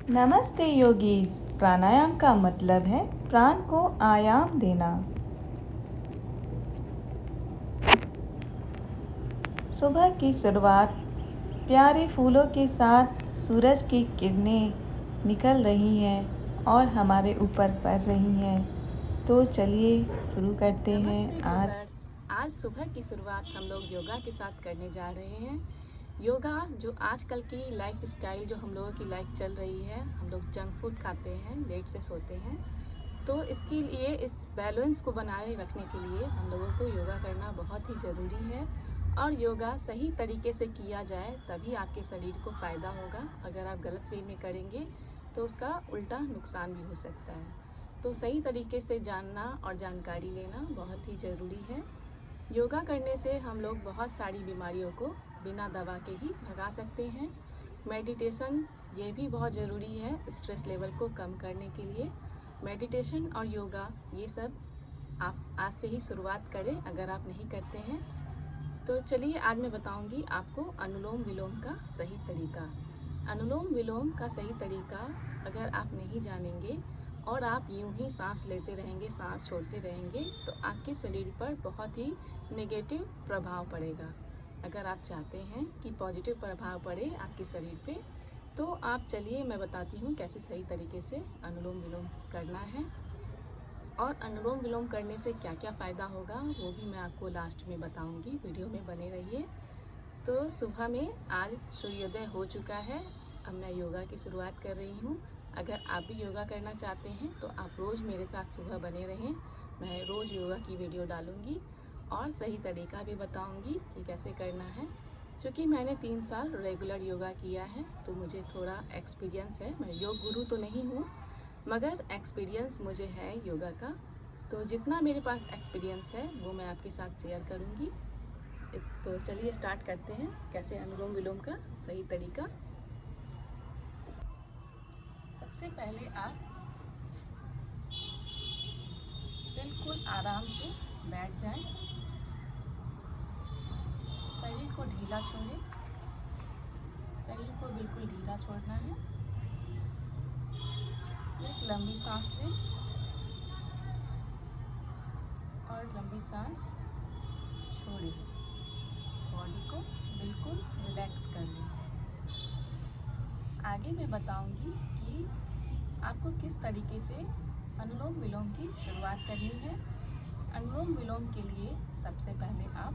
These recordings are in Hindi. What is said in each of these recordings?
नमस्ते योगीज। प्राणायाम का मतलब है प्राण को आयाम देना। सुबह की शुरुआत प्यारे फूलों के साथ सूरज की किरणें निकल रही हैं और हमारे ऊपर पड़ रही हैं। तो चलिए शुरू करते हैं। नमस्ते व्यूअर्स। आज सुबह की शुरुआत हम लोग योगा के साथ करने जा रहे हैं। योगा जो आजकल की लाइफ स्टाइल जो हम लोगों की लाइफ चल रही है, हम लोग जंक फूड खाते हैं, लेट से सोते हैं, तो इसके लिए इस बैलेंस को बनाए रखने के लिए हम लोगों को योगा करना बहुत ही ज़रूरी है। और योगा सही तरीके से किया जाए तभी आपके शरीर को फ़ायदा होगा। अगर आप गलत वे में करेंगे तो उसका उल्टा नुकसान भी हो सकता है। तो सही तरीके से जानना और जानकारी लेना बहुत ही ज़रूरी है। योगा करने से हम लोग बहुत सारी बीमारियों को बिना दवा के ही भगा सकते हैं। मेडिटेशन ये भी बहुत ज़रूरी है स्ट्रेस लेवल को कम करने के लिए। मेडिटेशन और योगा ये सब आप आज से ही शुरुआत करें अगर आप नहीं करते हैं। तो चलिए आज मैं बताऊंगी आपको अनुलोम विलोम का सही तरीका। अनुलोम विलोम का सही तरीका अगर आप नहीं जानेंगे और आप यूं ही सांस लेते रहेंगे, सांस छोड़ते रहेंगे, तो आपके शरीर पर बहुत ही नेगेटिव प्रभाव पड़ेगा। अगर आप चाहते हैं कि पॉजिटिव प्रभाव पड़े आपके शरीर पे, तो आप चलिए मैं बताती हूँ कैसे सही तरीके से अनुलोम विलोम करना है और अनुलोम विलोम करने से क्या क्या फ़ायदा होगा वो भी मैं आपको लास्ट में बताऊंगी। वीडियो में बने रहिए। तो सुबह में आज सूर्योदय हो चुका है। अब मैं योगा की शुरुआत कर रही हूँ। अगर आप भी योगा करना चाहते हैं तो आप रोज़ मेरे साथ सुबह बने रहें। मैं रोज़ योगा की वीडियो डालूँगी और सही तरीका भी बताऊँगी कि कैसे करना है। क्योंकि मैंने 3 साल रेगुलर योगा किया है तो मुझे थोड़ा एक्सपीरियंस है। मैं योग गुरु तो नहीं हूँ मगर एक्सपीरियंस मुझे है योगा का। तो जितना मेरे पास एक्सपीरियंस है वो मैं आपके साथ शेयर करूँगी। तो चलिए स्टार्ट करते हैं कैसे अनुलोम विलोम का सही तरीका। सबसे पहले आप बिल्कुल आराम से बैठ जाएं। शरीर को ढीला छोड़ें। शरीर को बिल्कुल ढीला छोड़ना है। एक लंबी सांस लें और लंबी सांस छोड़ें। बॉडी को बिल्कुल रिलैक्स कर लें। आगे मैं बताऊंगी कि आपको किस तरीके से अनुलोम विलोम की शुरुआत करनी है। अनुलोम विलोम के लिए सबसे पहले आप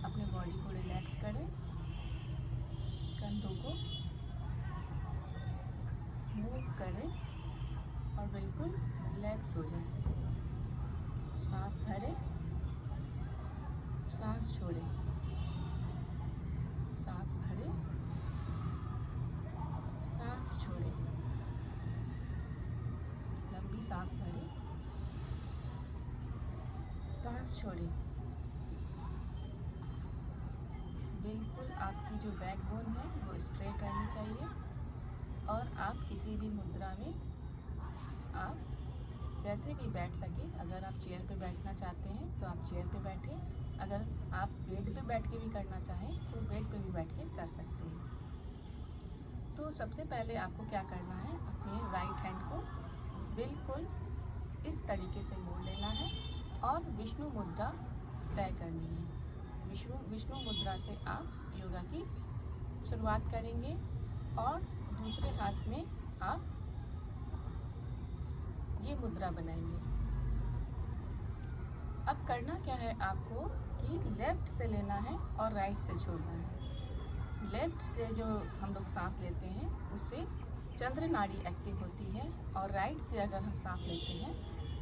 अपने बॉडी को रिलैक्स करें। कंधों को मूव करें और बिल्कुल रिलैक्स हो जाए। सांस भरें, सांस छोड़ें, सांस भरें, सांस छोड़ें। लंबी सांस भरें, सांस छोड़ें। बिल्कुल आपकी जो बैकबोन है वो स्ट्रेट रहनी चाहिए और आप किसी भी मुद्रा में आप जैसे भी बैठ सके। अगर आप चेयर पे बैठना चाहते हैं तो आप चेयर पे बैठें। अगर आप बेड पे बैठ के भी करना चाहें तो बेड पे भी बैठ के कर सकते हैं। तो सबसे पहले आपको क्या करना है, अपने राइट हैंड को बिल्कुल इस तरीके से मोड़ लेना है और विष्णु मुद्रा तय करनी है। विष्णु मुद्रा से आप योगा की शुरुआत करेंगे और दूसरे हाथ में आप ये मुद्रा बनाएंगे। अब करना क्या है आपको कि लेफ्ट से लेना है और राइट से छोड़ना है। लेफ्ट से जो हम लोग सांस लेते हैं उससे चंद्र नाड़ी एक्टिव होती है और राइट से अगर हम सांस लेते हैं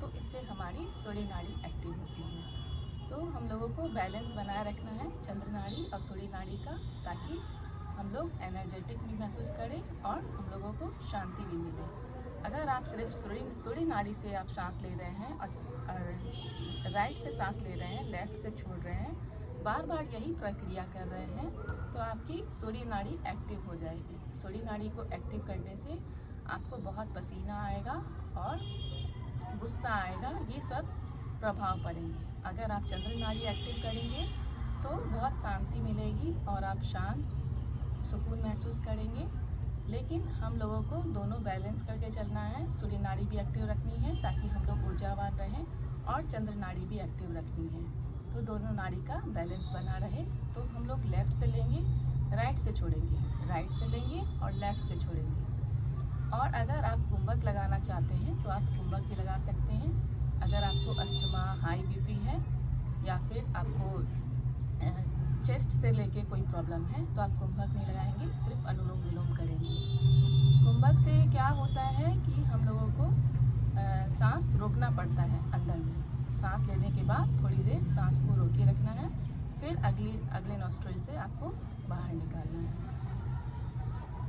तो इससे हमारी सूर्य नाड़ी एक्टिव होती है। तो हम लोगों को बैलेंस बनाए रखना है चंद्र नाड़ी और सूर्य नाड़ी का, ताकि हम लोग एनर्जेटिक भी महसूस करें और हम लोगों को शांति भी मिले। अगर आप सिर्फ सूर्य नाड़ी से आप सांस ले रहे हैं और राइट से सांस ले रहे हैं, लेफ्ट से छोड़ रहे हैं, बार बार यही प्रक्रिया कर रहे हैं, तो आपकी सूर्य नाड़ी एक्टिव हो जाएगी। सूर्य नाड़ी को एक्टिव करने से आपको बहुत पसीना आएगा और गुस्सा आएगा, ये सब प्रभाव पड़ेंगे। अगर आप चंद्र नाड़ी एक्टिव करेंगे तो बहुत शांति मिलेगी और आप सुकून महसूस करेंगे। लेकिन हम लोगों को दोनों बैलेंस करके चलना है। सूर्य नाड़ी भी एक्टिव रखनी है ताकि हम लोग ऊर्जावान रहें, और चंद्र नाड़ी भी एक्टिव रखनी है, तो दोनों नाड़ी का बैलेंस बना रहे। तो हम लोग लेफ़्ट से लेंगे, राइट से छोड़ेंगे, राइट से लेंगे और लेफ़्ट से छोड़ेंगे। और अगर आप कुंभक लगाना चाहते हैं तो आप कुंभक भी लगा सकते हैं। अगर आपको अस्थमा, हाई बीपी है, या फिर आपको चेस्ट से लेके कोई प्रॉब्लम है, तो आप कुंभक नहीं लगाएंगे, सिर्फ अनुलोम विलोम करेंगे। कुंभक से क्या होता है कि हम लोगों को सांस रोकना पड़ता है अंदर में। सांस लेने के बाद थोड़ी देर सांस को रोके रखना है, फिर अगले नॉस्ट्रिल से आपको बाहर निकालना है।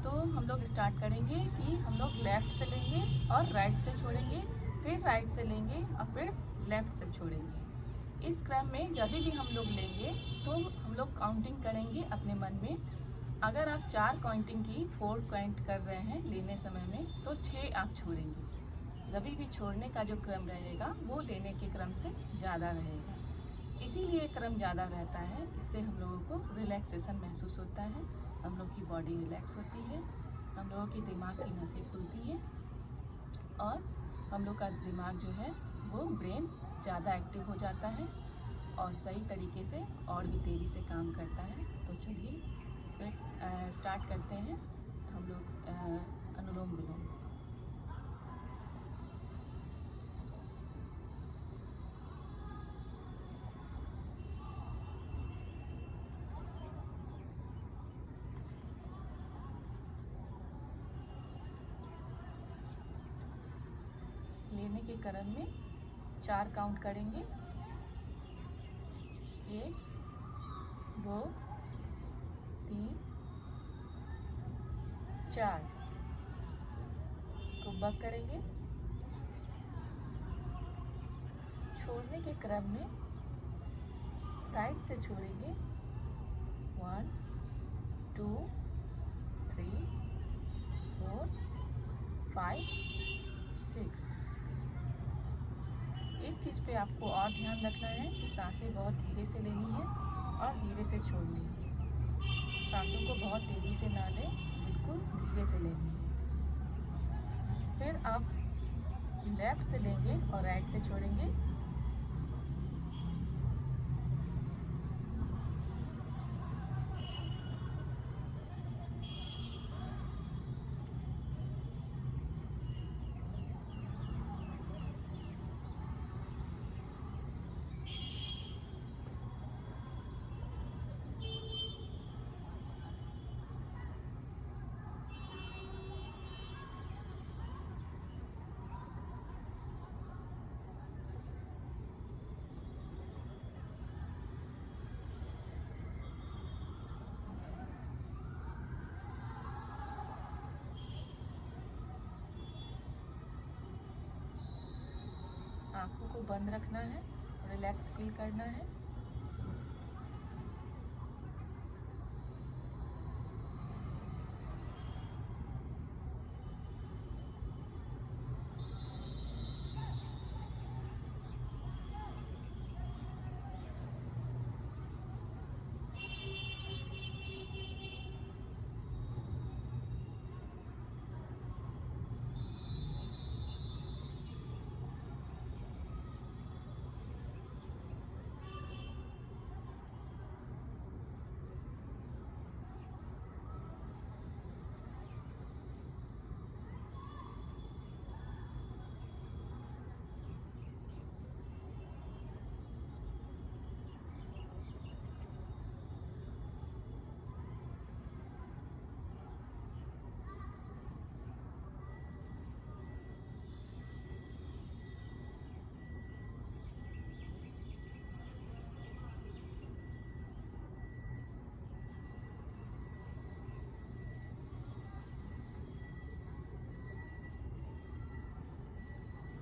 तो हम लोग स्टार्ट करेंगे कि हम लोग लेफ़्ट से लेंगे और राइट से छोड़ेंगे, फिर राइट से लेंगे और फिर लेफ़्ट से छोड़ेंगे। इस क्रम में जब भी हम लोग लेंगे तो हम लोग काउंटिंग करेंगे अपने मन में। अगर आप 4 काउंटिंग की 4 काउंट कर रहे हैं लेने समय में, तो 6 आप छोड़ेंगे। जब भी छोड़ने का जो क्रम रहेगा वो लेने के क्रम से ज़्यादा रहेगा, इसीलिए क्रम ज़्यादा रहता है। इससे हम लोगों को रिलैक्सेशन महसूस होता है, हम लोग की बॉडी रिलैक्स होती है, हम लोगों के दिमाग की नसें खुलती हैं, और हम लोग का दिमाग जो है वो ब्रेन ज़्यादा एक्टिव हो जाता है और सही तरीके से और भी तेज़ी से काम करता है। तो चलिए फिर स्टार्ट करते हैं हम लोग अनुलोम विलोम। लेने के क्रम में 4 काउंट करेंगे, 1 2 3 4। कुंभक करेंगे। छोड़ने के क्रम में राइट से छोड़ेंगे, 1 2 3 4 5 6। एक चीज़ पे आपको और ध्यान रखना है कि सांसें बहुत धीरे से लेनी है और धीरे से छोड़नी है। सांसों को बहुत तेज़ी से ना लें, बिल्कुल धीरे से लेनी है। फिर आप लेफ़्ट से लेंगे और राइट से छोड़ेंगे। आँखों को बंद रखना है, रिलैक्स फील करना है।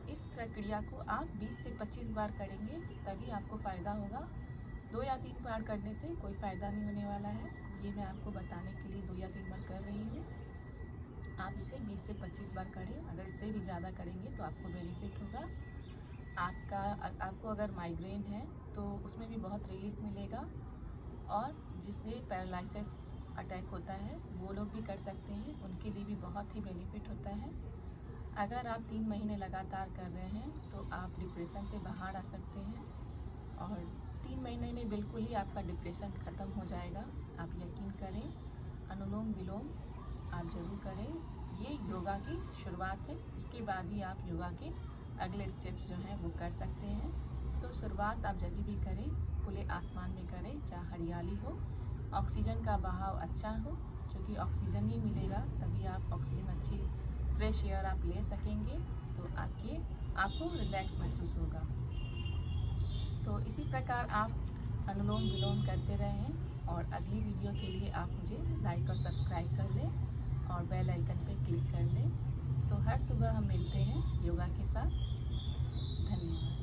इस प्रक्रिया को आप 20 से 25 बार करेंगे, तभी आपको फ़ायदा होगा। 2 या 3 बार करने से कोई फ़ायदा नहीं होने वाला है। ये मैं आपको बताने के लिए 2 या 3 बार कर रही हूँ। आप इसे 20 से 25 बार करें। अगर इससे भी ज़्यादा करेंगे तो आपको बेनिफिट होगा। आपको अगर माइग्रेन है तो उसमें भी बहुत रिलीफ मिलेगा, और जिससे पैरालिसिस अटैक होता है लोग भी कर सकते हैं, उनके लिए भी बहुत ही बेनिफिट होता है। अगर आप 3 महीने लगातार कर रहे हैं तो आप डिप्रेशन से बाहर आ सकते हैं और 3 महीने में बिल्कुल ही आपका डिप्रेशन ख़त्म हो जाएगा। आप यकीन करें, अनुलोम विलोम आप ज़रूर करें। ये योगा की शुरुआत है, उसके बाद ही आप योगा के अगले स्टेप्स जो हैं वो कर सकते हैं। तो शुरुआत आप जब भी करें खुले आसमान में करें, जहाँ हरियाली हो, ऑक्सीजन का बहाव अच्छा हो, क्योंकि ऑक्सीजन ही मिलेगा तभी आप ऑक्सीजन अच्छी फ्रेश एयर आप ले सकेंगे, तो आपको रिलैक्स महसूस होगा। तो इसी प्रकार आप अनुलोम विलोम करते रहें और अगली वीडियो के लिए आप मुझे लाइक और सब्सक्राइब कर लें और बेल आइकन पे क्लिक कर लें। तो हर सुबह हम मिलते हैं योगा के साथ। धन्यवाद।